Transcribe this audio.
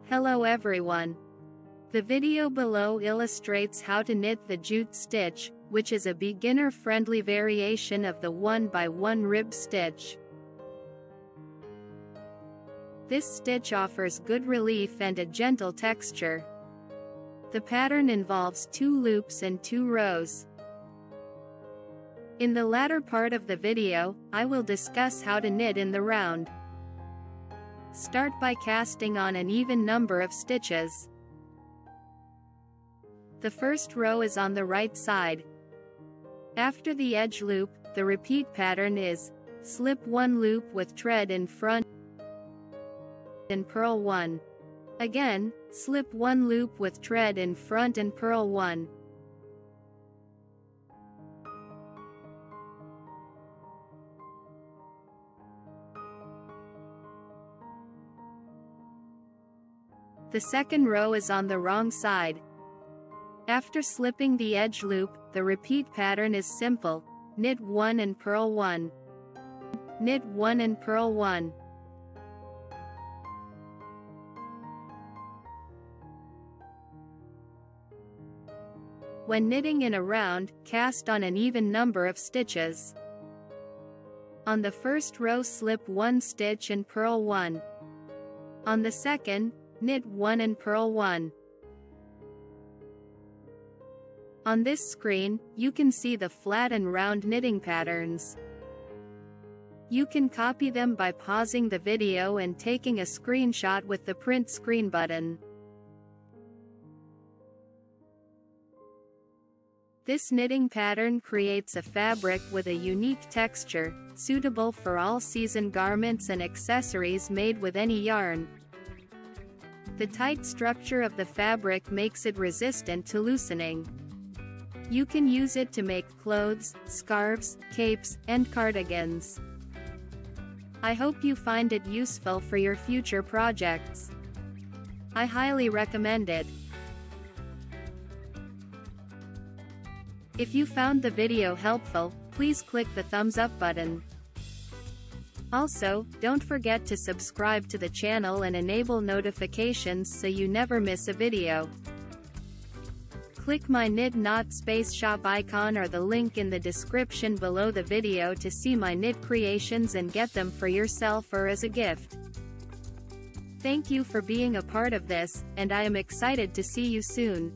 Hello everyone. The video below illustrates how to knit the jute stitch, which is a beginner-friendly variation of the 1x1 rib stitch. This stitch offers good relief and a gentle texture. The pattern involves 2 loops and 2 rows. In the latter part of the video, I will discuss how to knit in the round. Start by casting on an even number of stitches. The first row is on the right side. After the edge loop, the repeat pattern is slip 1 loop with thread in front and purl 1. Again, slip 1 loop with thread in front and purl 1. The second row is on the wrong side. After slipping the edge loop, the repeat pattern is simple: knit 1 and purl 1. Knit 1 and purl 1. When knitting in a round, cast on an even number of stitches. On the first row, slip 1 stitch and purl 1. On the second, knit 1 and purl 1. On this screen, you can see the flat and round knitting patterns. You can copy them by pausing the video and taking a screenshot with the print screen button. This knitting pattern creates a fabric with a unique texture, suitable for all-season garments and accessories made with any yarn. The tight structure of the fabric makes it resistant to loosening. You can use it to make clothes, scarves, capes, and cardigans. I hope you find it useful for your future projects. I highly recommend it. If you found the video helpful, please click the thumbs up button. Also, don't forget to subscribe to the channel and enable notifications so you never miss a video. Click my Knit Knot Space Shop icon or the link in the description below the video to see my knit creations and get them for yourself or as a gift. Thank you for being a part of this, and I am excited to see you soon.